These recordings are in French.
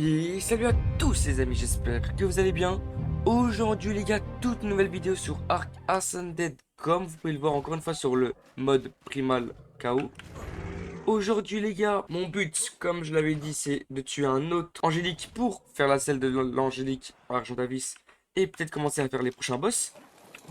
Et salut à tous les amis, j'espère que vous allez bien. Aujourd'hui les gars, toute nouvelle vidéo sur Ark Ascended. Comme vous pouvez le voir encore une fois sur le mode Primal KO. Aujourd'hui les gars, mon but, comme je l'avais dit, c'est de tuer un autre Angélique pour faire la selle de l'Angélique Argentavis et peut-être commencer à faire les prochains boss.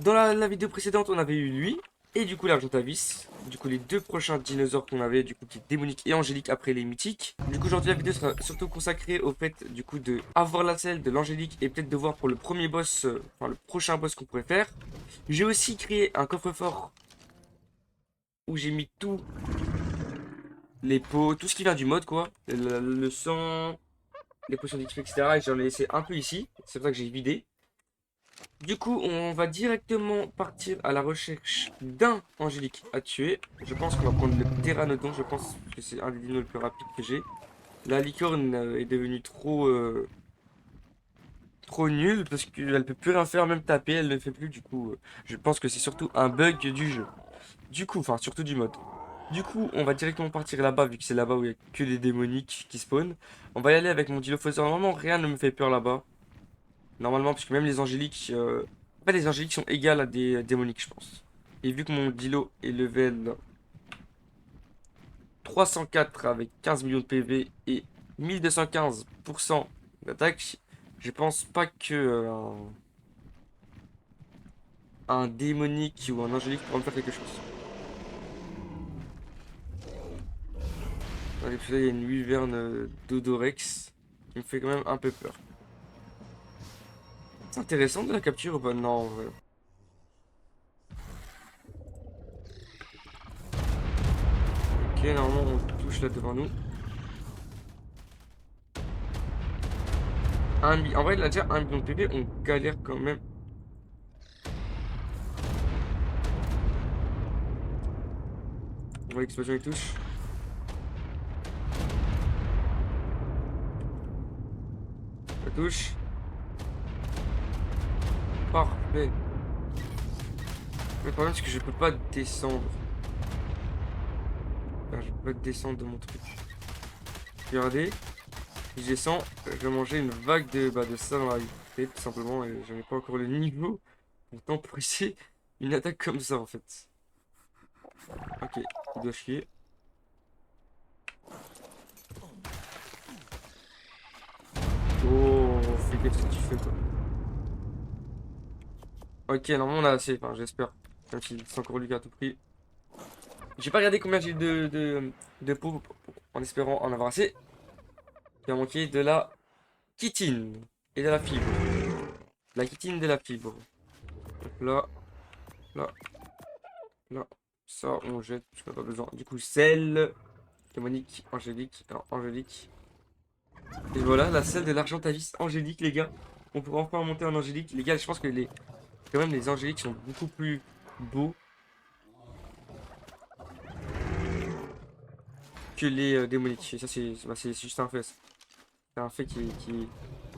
Dans la vidéo précédente, on avait eu lui et du coup l'Argentavis. Du coup, les deux prochains dinosaures qu'on avait, du coup, qui est démonique et angélique après les mythiques. Du coup, aujourd'hui, la vidéo sera surtout consacrée au fait, du coup, de avoir la selle de l'angélique et peut-être de voir pour le premier boss, enfin, le prochain boss qu'on pourrait faire. J'ai aussi créé un coffre-fort où j'ai mis tous les pots, tout ce qui vient du mode, quoi. Le sang, les potions d'XP, etc. Et j'en ai laissé un peu ici. C'est pour ça que j'ai vidé. Du coup, on va directement partir à la recherche d'un Angélique à tuer. Je pense qu'on va prendre le Pteranodon, je pense que c'est un des dinos le plus rapide que j'ai. La licorne est devenue trop nulle parce qu'elle peut plus rien faire, même taper, elle ne fait plus. Du coup, je pense que c'est surtout un bug du jeu. Du coup, enfin, surtout du mode. Du coup, on va directement partir là-bas, vu que c'est là-bas où il y a que des démoniques qui spawnent. On va y aller avec mon Dilophosaure. Normalement, rien ne me fait peur là-bas. Normalement, puisque même les angéliques. En fait, les angéliques sont égales à des démoniques, je pense. Et vu que mon Dilo est level 304 avec 15 millions de PV et 1215% d'attaque, je pense pas que un démonique ou un angélique pourra me faire quelque chose. Allez, puis là, il y a une wyvern d'Odorex qui me fait quand même un peu peur. C'est intéressant de la capture ou pas? Non, en vrai. Ok, normalement, on touche là devant nous. En vrai, il a déjà 1 million de PV, on galère quand même. On voit l'explosion, il touche. Ça touche. Parfait. Le problème, c'est que je peux pas descendre. Enfin, je peux pas descendre de mon truc. Regardez. Si je descends, je vais manger une vague de ça dans la vie. Tout simplement, et j'en ai pas encore le niveau. Pourtant, pour essayer une attaque comme ça, en fait. Ok, il doit chier. Oh, fais gaffe ce que tu fais, toi. Ok, normalement, on a assez. Enfin, j'espère. Même si c'est encore Lucas à tout prix. J'ai pas regardé combien j'ai de pots en espérant en avoir assez. Il va manquer de la chitine et de la fibre. La chitine de la fibre. Donc là, là, là. Ça, on jette, parce qu'on n'a pas besoin. Du coup, sel, démonique, angélique, alors, angélique. Et voilà, la selle de l'argentavis angélique, les gars. On pourra enfin monter en angélique. Les gars, je pense que quand même, les angéliques sont beaucoup plus beaux que les démoniques. Et ça, c'est juste un fait. C'est un fait qui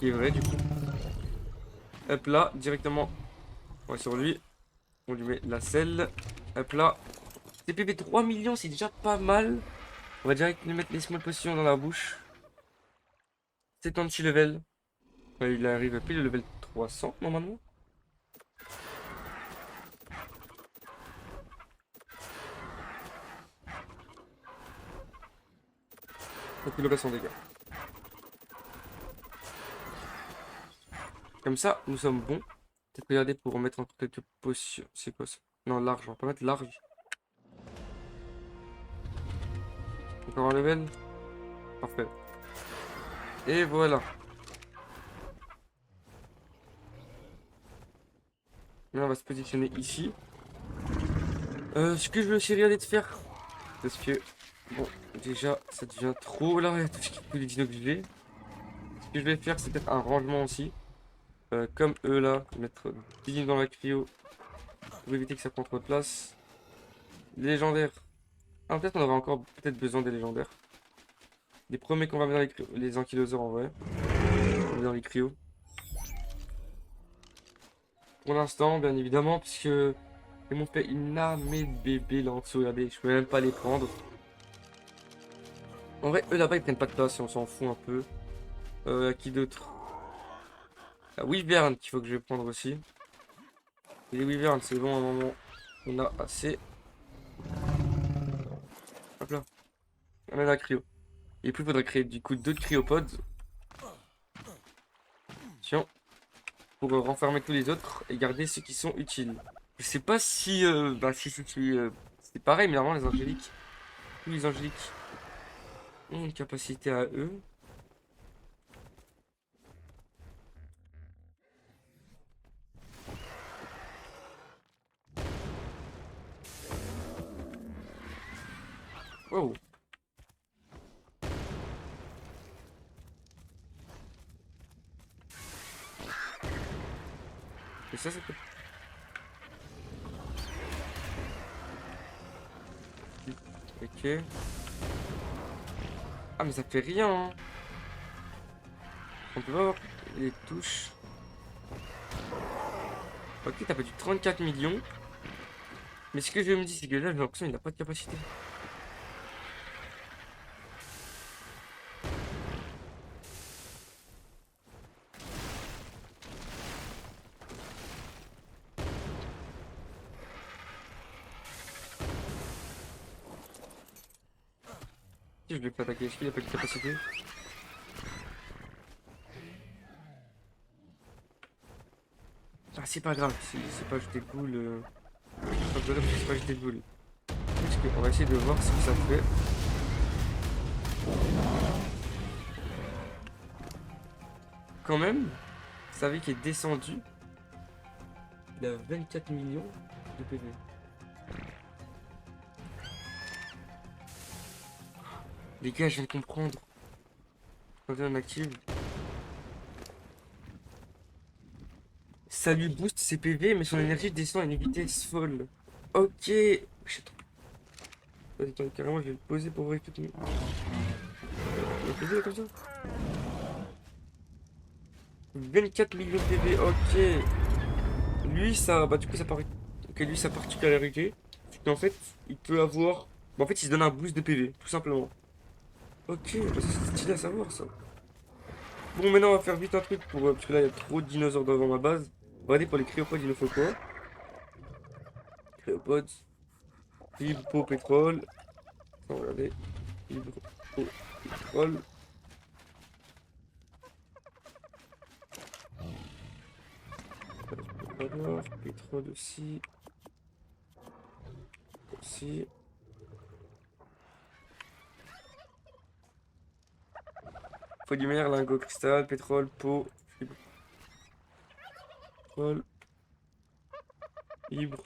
est vrai, du coup. Hop là, directement, on est sur lui. On lui met la selle. Hop là. TPP 3 millions, c'est déjà pas mal. On va direct lui mettre les small potions dans la bouche. 76 level. Il arrive à pile le level 300 normalement. Donc il aurait son dégâts. Comme ça, nous sommes bons. Peut-être regarder pour remettre encore quelques potions. C'est quoi ça? Non, large. On va pas mettre large. Encore un level. Parfait. Et voilà. Là, on va se positionner ici. Ce que je vais aussi regarder de faire. Parce que, bon, déjà, ça devient trop. Là, il y a tous les dinos que j'ai. Ce que je vais faire, c'est peut-être un rangement aussi. Comme eux là, mettre 10 dinos dans la cryo pour éviter que ça prenne trop de place. Les légendaires. Ah, peut-être on aura encore peut-être besoin des légendaires. Les premiers qu'on va mettre dans les ankylosaures en vrai. On met dans les cryos. Pour l'instant, bien évidemment, puisque ils m'ont fait une armée de bébés là en dessous. Regardez, je peux même pas les prendre. En vrai, eux là-bas ils prennent pas de place et on s'en fout un peu. À qui d'autre? À Wyvern qu'il faut que je vais prendre aussi. Et les Wyvern, c'est bon, à un moment. On a assez. Hop là. On a la cryo. Et puis il faudrait créer du coup d'autres cryopods. Tiens. Pour renfermer tous les autres et garder ceux qui sont utiles. Je sais pas si. C'est pareil, mais normalement les angéliques. Tous les angéliques ont une capacité à eux. Wow. Et ça peut. Ok. Ah, mais ça fait rien, hein. On peut pas voir les touches. Ok, t'as pas du 34 millions. Mais ce que je me dis, c'est que là, j'ai l'impression qu'il n'a pas de capacité. Si je vais pas attaquer, est-ce qu'il a pas de capacité? Ah, c'est pas grave, c'est pas jeter de boule. C'est pas grave, c'est pas jeter de boule. Parce que on va essayer de voir ce que ça fait. Quand même, vous savez qu'il est descendu. Il a 24 millions de PV. Les gars, je viens de comprendre. Quand on active, ça lui booste ses PV, mais son énergie descend à une vitesse folle. Ok. Attends, carrément, je vais le poser pour voir tout. On va poser comme ça. 24 millions de PV, ok. Lui, ça, bah du coup, ça paraît. Ok, lui, sa particularité, c'est qu'en fait, il peut avoir. Bah, en fait, il se donne un boost de PV, tout simplement. Ok, bah, ça, c'est stylé à savoir ça. Bon, maintenant, on va faire vite un truc pour. Parce que là, il y a trop de dinosaures devant ma base. Regardez, pour les cryopodes, il nous faut quoi? Cryopodes, fibre, pétrole. Non, regardez. Fibre, pétrole. Alors, pétrole aussi. Aussi. Polymère, lingot, cristal, pétrole, peau, fibre, pétrole, fibre,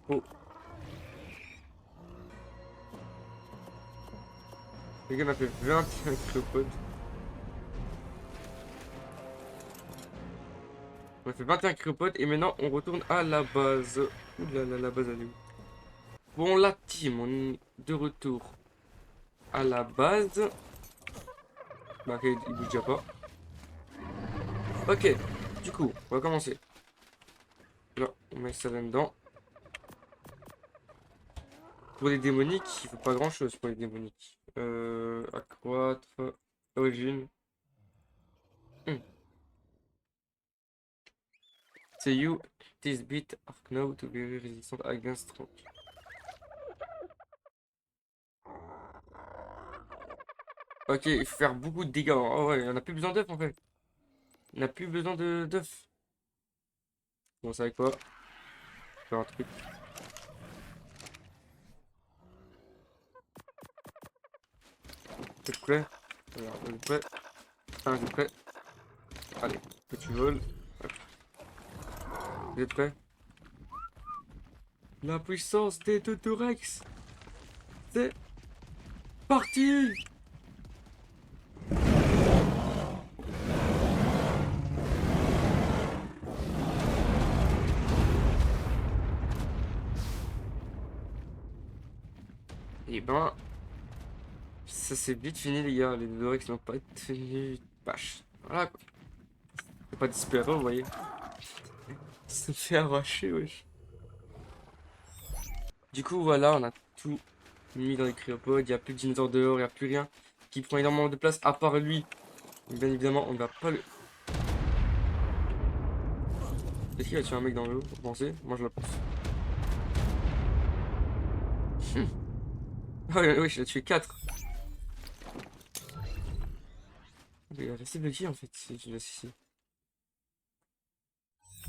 peau. Les gars, on a fait 21 cryopodes. On a fait 21 cryopodes et maintenant on retourne à la base. Ouh là là, la base elle est où? Bon, la team, on est de retour à la base. Bah, ok, il bouge déjà pas. Ok, du coup, on va commencer. Là, on met ça là-dedans. Pour les démoniques, il faut pas grand-chose pour les démoniques. Accroître, origine. C'est you, this bit are now to be resistant against strong. Ok, il faut faire beaucoup de dégâts. Oh ouais, on a plus besoin d'œufs en fait. On n'a plus besoin de d'œufs. Bon, vous savez quoi? Faire un truc. T'es prêt? Alors, vous êtes prêt? Un, vous êtes prêt? Allez, que tu voles. Hop. Vous êtes prêt? La puissance des Totorex! C'est parti! Et ben, ça s'est vite fini les gars. Les Totorex n'ont pas tenu vache. Voilà quoi. Faut pas désespérer, vous voyez. Ça me fait arracher, wesh. Du coup, voilà, on a tout mis dans les cryopodes. Il n'y a plus de dinosaures dehors, il n'y a plus rien qui prend énormément de place à part lui Bien évidemment, on ne va pas le... Est-ce qu'il va tuer un mec dans l'eau, vous pensez? Moi je le pense. Ah oui, je l'ai tué 4. Il va rester de qui en fait si je laisse ici?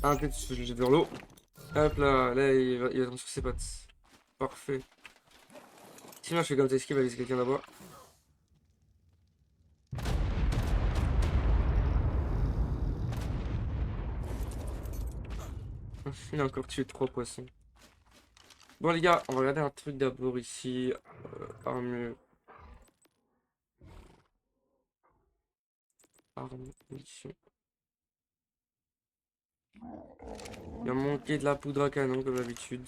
Ah, peut-être que je le jette vers l'eau. Hop là, là il va tomber sur ses pattes. Parfait. Sinon je fais comme ça, est-ce qu'il va laisser quelqu'un là-bas? Il a encore tué 3 poissons. Bon les gars, on va regarder un truc d'abord ici. Arme. Arme, munitions. Il a manqué de la poudre à canon comme d'habitude.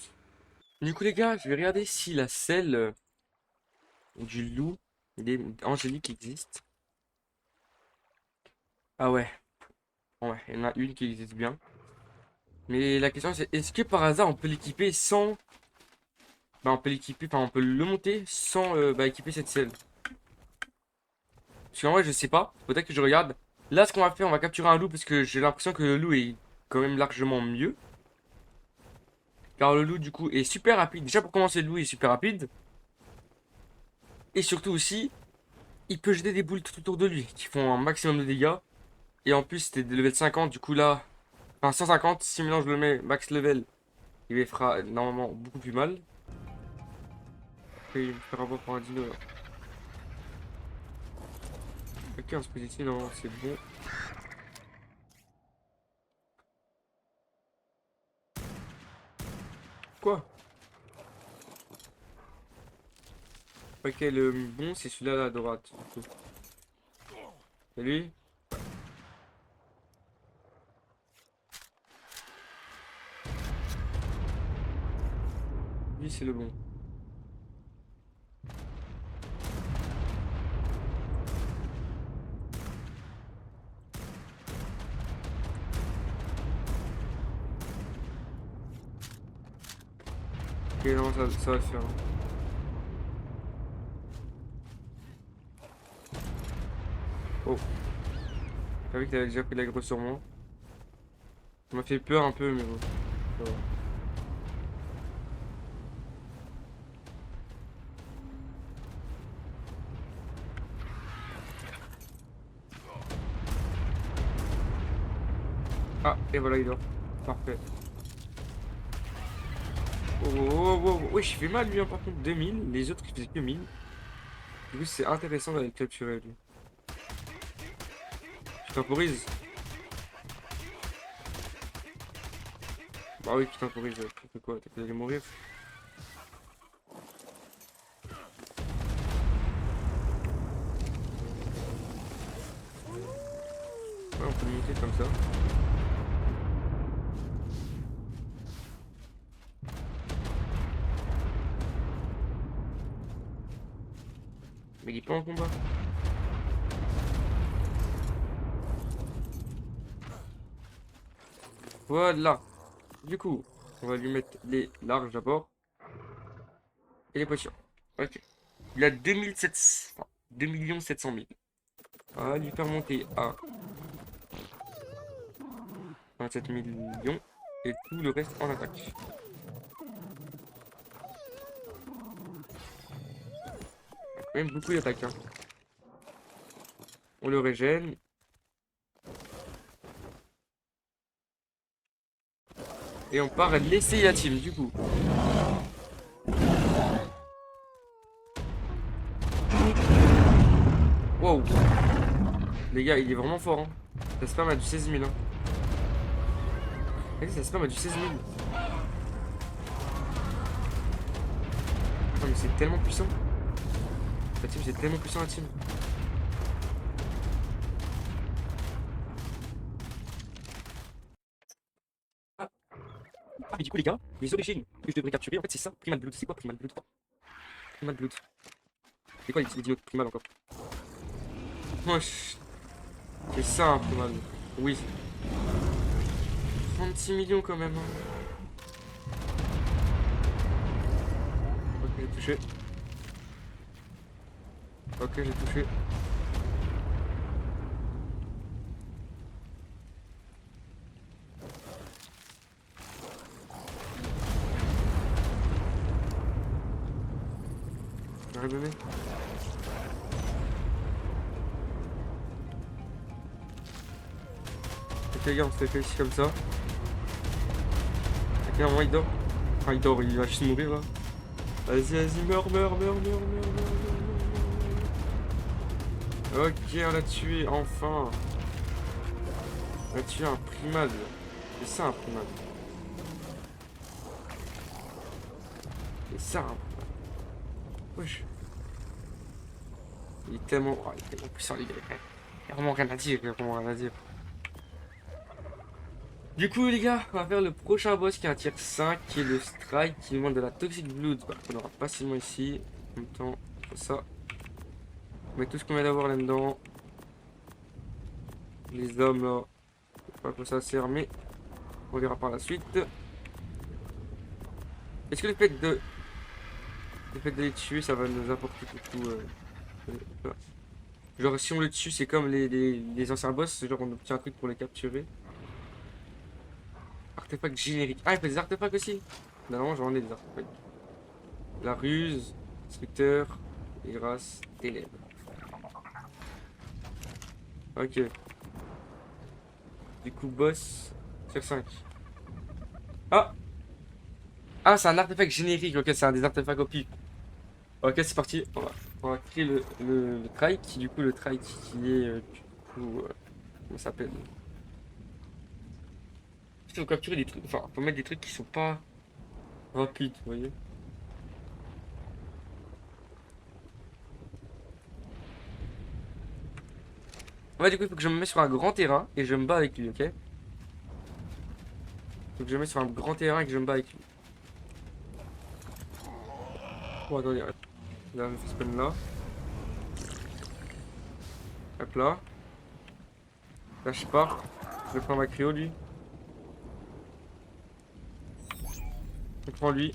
Du coup les gars, je vais regarder si la selle du loup des Angélique existe. Ah ouais, ouais, il y en a une qui existe bien. Mais la question c'est, est-ce que par hasard on peut l'équiper sans... Bah on peut l'équiper, enfin on peut le monter sans équiper cette selle. Parce qu'en vrai je sais pas, peut-être que je regarde. Là ce qu'on va faire, on va capturer un loup parce que j'ai l'impression que le loup est quand même largement mieux. Car le loup du coup est super rapide. Déjà pour commencer le loup est super rapide. Et surtout aussi, il peut jeter des boules tout autour de lui qui font un maximum de dégâts. Et en plus c'était des level 50, du coup là, enfin 150, si maintenant je le mets max level, il me fera normalement beaucoup plus mal. Et il me fera avoir pour un dino là. Ok, on se positionne, non, c'est bon. Quoi? Ok, le bon c'est celui-là là, à droite. Du coup. Et lui? Lui c'est le bon. Ok, non, ça va le faire. Oh, t'as vu que t'avais déjà pris la grosse sur moi. Ça m'a fait peur un peu, mais bon. Ça va. Ah, et voilà, il dort. Parfait. Oh, oh, oh, oh, oh. Oui, je fais mal lui, hein, par contre, 2000. Les autres, ils faisaient que 1000. Du coup, c'est intéressant d'aller le capturer lui. Tu temporises? Bah oui, tu temporises. Tu fais quoi? T'as fait d'aller mourir? Ouais, on peut le monter comme ça. Mais il est pas en combat. Voilà. Du coup, on va lui mettre les larges d'abord. Et les potions. Ok. Il a 2700... enfin, 2 700 000. On va lui faire monter à 27 millions. Et tout le reste en attaque. Quand même beaucoup d'attaques. Hein. On le régène. Et on part laisser la team du coup. Wow. Les gars, il est vraiment fort. Hein. Ça spam à du 16 000. Hein. Regardez, ça spam à du 16 000. Oh, mais c'est tellement puissant. La team, c'est tellement puissant la team. Ah, mais du coup, les gars, les origines que je devrais capturer, en fait, c'est ça. Primal Blood. C'est quoi Primal Blood? Primal Blood. C'est quoi les dinos de Primal encore? Wesh. C'est ça un Primal. Oui. 36 millions quand même. Hein. Ok, j'ai touché. Ok, j'ai touché. Arrête bébé. Ok les gars, on se fait ici comme ça. Ok, un moment il dort. Enfin il dort, il va juste mourir là. Vas-y, vas-y, meurs. Ok, on l'a tué, enfin. On a tué un primal. C'est ça un primal. C'est ça un primal. Wesh. Il est tellement... Oh, il est tellement puissant les gars. Il y a vraiment rien à dire, il y a vraiment rien à dire. Du coup les gars, on va faire le prochain boss qui est un tier 5, qui est le Strike, qui demande de la Toxic Blood. Bah, on aura facilement ici. En même temps, ça. On met tout ce qu'on vient d'avoir là-dedans. Les hommes là, je sais pas à quoi ça sert, mais on verra par la suite. Est-ce que le fait de les tuer, ça va nous apporter beaucoup genre si on le tue, c'est comme les anciens boss, genre on obtient un truc pour les capturer. Artefact générique. Ah, il fait des artefacts aussi. Normalement, j'en ai des artefacts. La ruse, destructeur, et grâce, ténèbres. Ok. Du coup, boss sur 5. Ah! Ah, c'est un artefact générique. Ok, c'est un des artefacts au pif. Ok, c'est parti. On va créer le trike. Du coup, le trike qui est. Du coup. Comment ça s'appelle? Il faut capturer des trucs. Enfin, faut mettre des trucs qui sont pas rapides, vous voyez? Ouais, du coup, il faut que je me mette sur un grand terrain et je me bats avec lui, ok? Faut que je me mette sur un grand terrain et que je me bats avec lui. Bon, attendez. Là, je fais spawn là. Hop là. Là, je pars. Je prends ma cryo, lui. Je prends lui.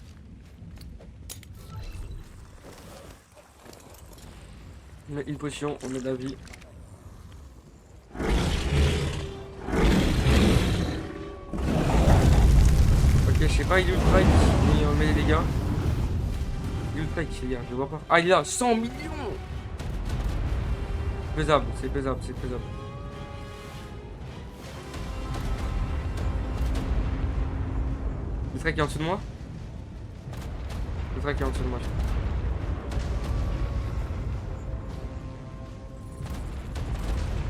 On met une potion, on met de la vie. Ok, je sais pas, il est où le trike, mais on met des dégâts. Il est où le trike, les gars, je le vois pas. Ah, il est là, 100 millions! Faisable, c'est faisable, c'est faisable. Le trike est en dessous de moi? Le trike est en dessous de moi.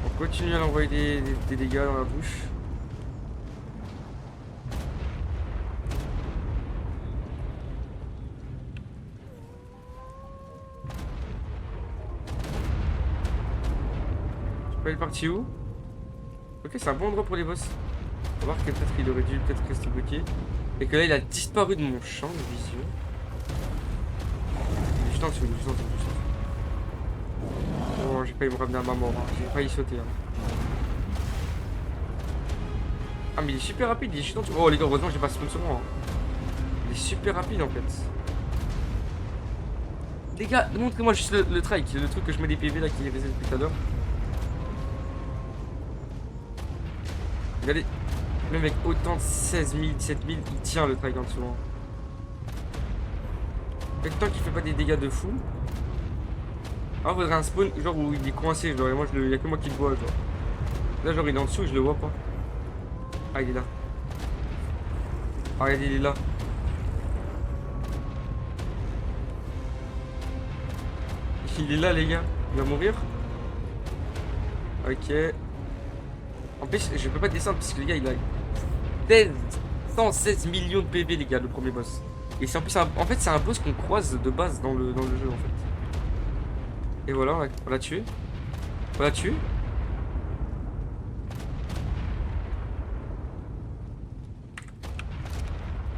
On continue à l'envoyer des dégâts dans la bouche. Je sais pas, il est parti où? Ok, c'est un bon endroit pour les boss. On va voir que peut-être qu'il aurait dû peut-être rester bloqué. Et que là, il a disparu de mon champ de vision. Il est juste en dessous, il est juste en dessous, juste en dessous. Oh, j'ai failli me ramener à ma mort. Hein. J'ai failli sauter. Hein. Ah, mais il est super rapide, il est juste en dessous. Oh, les gars, heureusement, j'ai pas spawn sur moi. Hein. Il est super rapide en fait. Les gars, montrez-moi juste le trike, le truc que je mets des PV là qui est resté depuis tout à l'heure. Regardez, même avec autant de 16 000, 17 000, il tient le trike en dessous. Hein. Fait tant qu'il fait pas des dégâts de fou. Ah, faudrait un spawn genre où il est coincé, genre, et moi il y a que moi qui le vois, genre. Là, genre, il est en dessous et je le vois pas. Ah, il est là. Ah, regardez, il est là. Il est là, les gars. Il va mourir. Ok. En plus, je peux pas descendre parce que les gars, il a 116 millions de PV, les gars, le premier boss. Et c'est en plus, en fait, c'est un boss qu'on croise de base dans le jeu, en fait. Et voilà, on l'a tué. On l'a tué.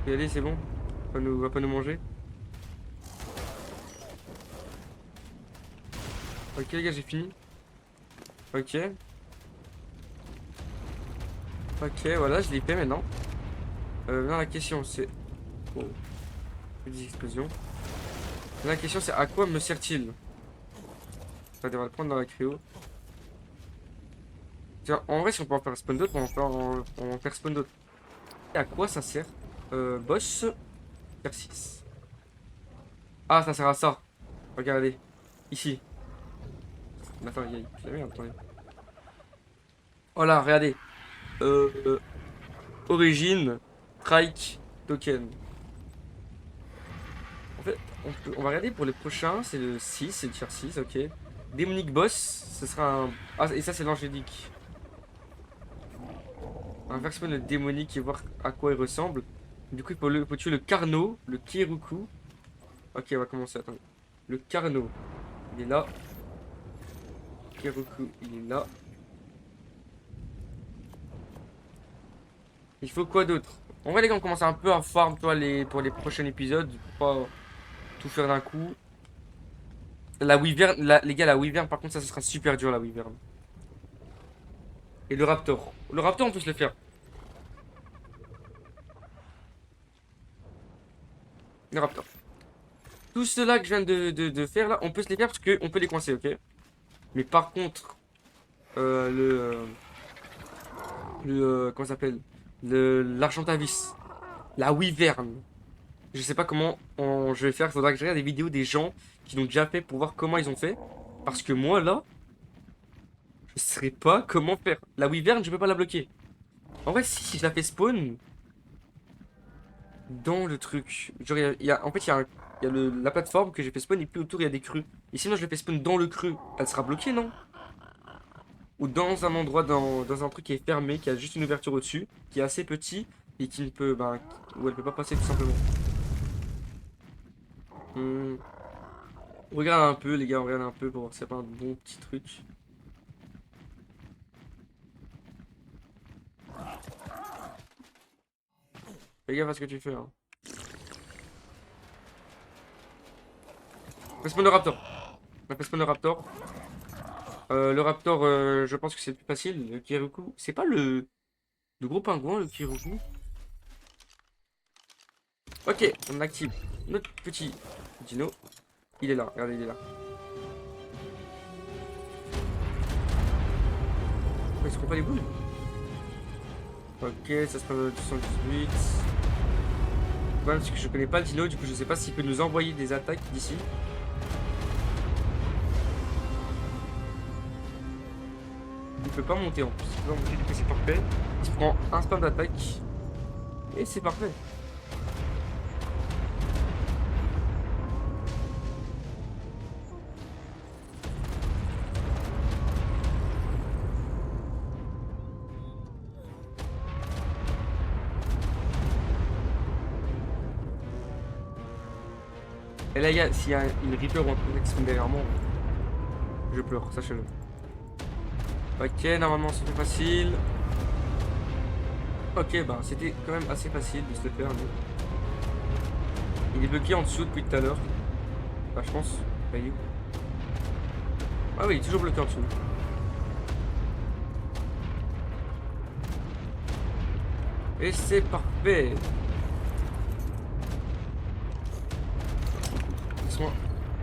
Et allez, c'est bon. Va pas nous manger. Ok, les gars, j'ai fini. Ok. Ok, voilà, je l'ai fait maintenant. Maintenant, la question, c'est... Oh, des explosions. La question, c'est à quoi me sert-il? Ça devrait le prendre dans la cryo. Tiens, en vrai, si on peut en faire spawn d'autres, on va en faire spawn d'autres. Et à quoi ça sert? Boss, faire 6. Ah, ça sert à ça. Regardez. Ici. Attends, il y a la merde, attendez. Voilà, regardez. Euh, origine, Trike, token. En fait, on va regarder pour les prochains. C'est le 6, c'est le tier 6, ok. Démonique boss, ce sera un. Ah, et ça, c'est l'angélique. On va faire spawn le démonique et voir à quoi il ressemble. Du coup, il faut tuer le Carno, le Kiruku. Ok, on va commencer. Attends. Le Carno, il est là. Kiruku, il est là. Il faut quoi d'autre? En vrai, les gars, on commence un peu à farm toi, pour les prochains épisodes. Pas tout faire d'un coup. La Wyvern, les gars, la Wyvern, par contre, ça sera super dur, la Wyvern. Et le Raptor. Le Raptor, on peut se le faire. Le Raptor. Tout cela que je viens de faire là, on peut se les faire parce qu'on peut les coincer, ok? Mais par contre, euh, le. euh, comment ça s'appelle? L'Argentavis. La Wyvern. Je sais pas comment je vais faire. Il faudra que je regarde des vidéos des gens qui l'ont déjà fait pour voir comment ils ont fait. Parce que moi là, je sais pas comment faire. La Wyvern, je peux pas la bloquer. En vrai, si je la fais spawn dans le truc. Genre, en fait, il y a la plateforme que j'ai fait spawn et puis autour il y a des crues. Et sinon, je la fais spawn dans le cru. Elle sera bloquée, non? Ou dans un endroit, dans un truc qui est fermé, qui a juste une ouverture au-dessus, qui est assez petit et qui ne peut. Ben, où elle peut pas passer tout simplement. Hmm. On regarde un peu, les gars, on regarde un peu pour voir si c'est pas un bon petit truc. Fais gaffe à ce que tu fais, hein. On fait spawn le Raptor. On fait spawn le Raptor. Le Raptor, je pense que c'est le plus facile. Le Kiruku. C'est pas le gros pingouin, le Kiruku. Ok, on active notre petit dino. Il est là, regardez, il est là. Oh, il se prend pas les boules. Ok, ça se passe à 218. Le problème, c'est que je connais pas le dino, du coup, je sais pas s'il peut nous envoyer des attaques d'ici. Il peut pas monter en plus. Il peut pas monter, du coup, c'est parfait. Il se prend un spam d'attaque. Et c'est parfait. Et là, s'il y a une Reaper ou un truc qui se met derrière moi, je pleure, sachez-le. Ok, normalement c'était facile. Ok, bah c'était quand même assez facile de se le faire. Mais... il est bloqué en dessous depuis tout à l'heure. Bah, je pense. Bah, il est où? Ah oui, il est toujours bloqué en dessous. Et c'est parfait. Laisse-moi.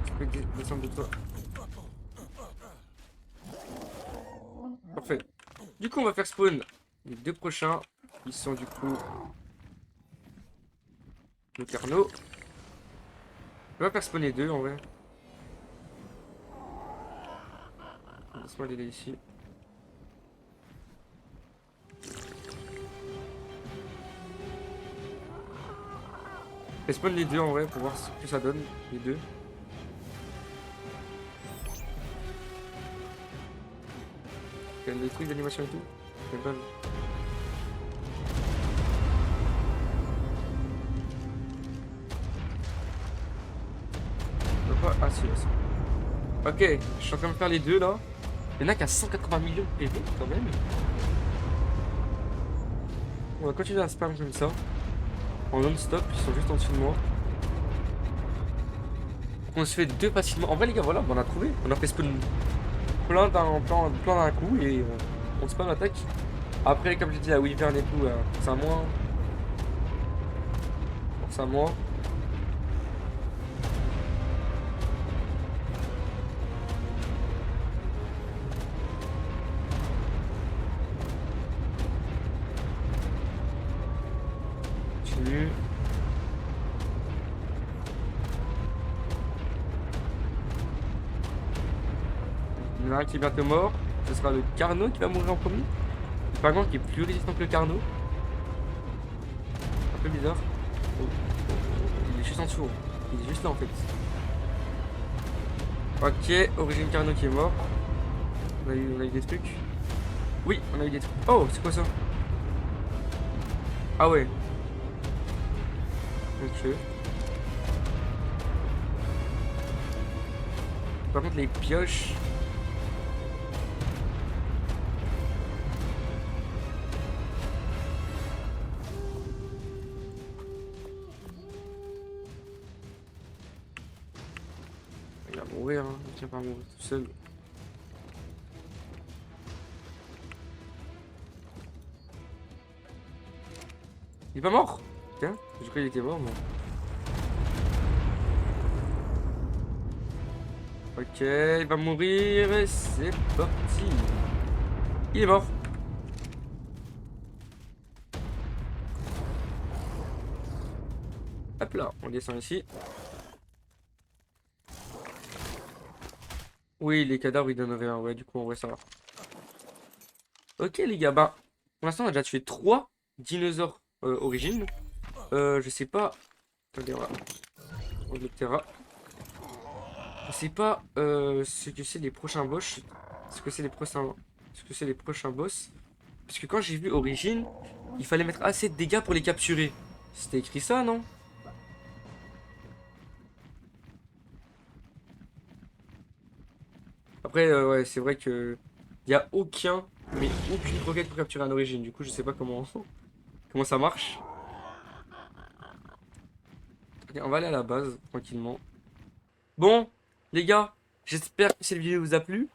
Je peux descendre de toi. Parfait. Du coup, on va faire spawn les deux prochains. Ils sont du coup le Carno. On va faire spawn les deux en vrai. Laisse-moi aller ici. Et spawn les deux en vrai pour voir ce que ça donne, les deux. Il y a des trucs d'animation et tout. Je pas vu. Ah si, là, c'est... Ok, je suis en train de faire les deux là. Il y en a qui a 180 millions de PV quand même. On va continuer à spam comme ça. En non-stop, ils sont juste en dessous de moi. On se fait deux facilement. En vrai les gars, voilà, on a trouvé. On a fait spawn plein d'un coup et on spam l'attaque. Après, comme j'ai dit, la Wyvern et tout, c'est à moi. C'est à moi. Continue. un qui est bientôt mort. Ce sera le Carno qui va mourir en premier. Par contre, qui est plus résistant que le Carno. Un peu bizarre. Oh, oh, oh, il est juste en dessous. Il est juste là en fait. Ok, Origine Carno qui est mort. On a eu des trucs. Oui, on a eu des trucs. Oh, c'est quoi ça? Ah ouais. Ok. Par contre, les pioches. Il va mourir, hein. Il tient pas à mourir tout seul. Il est pas mort? Tiens, je croyais qu'il était mort, mais. Ok, il va mourir. C'est parti. Il est mort. Hop là, on descend ici. Oui, les cadavres ils donnent rien. Ouais, du coup, on va ça va. Ok, les gars, bah. Pour l'instant, on a déjà tué 3 dinosaures origines. Je sais pas. Attendez, on le terra. Je sais pas ce que c'est les prochains boss. Ce que c'est les prochains boss. Parce que quand j'ai vu Origine, il fallait mettre assez de dégâts pour les capturer. C'était écrit ça, non? Après, ouais, c'est vrai que il y a aucune roquette pour capturer un Origine. Du coup, je sais pas comment comment ça marche. Ok, on va aller à la base tranquillement. Bon, les gars, j'espère que cette vidéo vous a plu.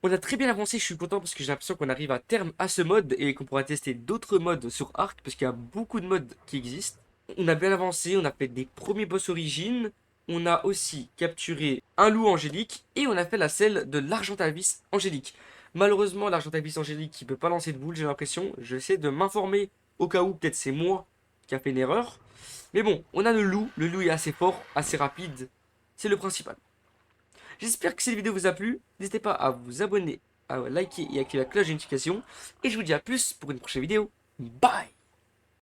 On a très bien avancé, je suis content parce que j'ai l'impression qu'on arrive à terme à ce mode et qu'on pourra tester d'autres modes sur Ark parce qu'il y a beaucoup de modes qui existent. On a bien avancé, on a fait des premiers boss origines, on a aussi capturé un loup angélique et on a fait la selle de l'Argentavis angélique. Malheureusement, l'Argentavis angélique il peut pas lancer de boule, j'ai l'impression. J'essaie de m'informer au cas où peut-être c'est moi qui a fait une erreur. Mais bon, on a le loup est assez fort, assez rapide, c'est le principal. J'espère que cette vidéo vous a plu. N'hésitez pas à vous abonner, à liker et à activer la cloche de notification. Et je vous dis à plus pour une prochaine vidéo. Bye!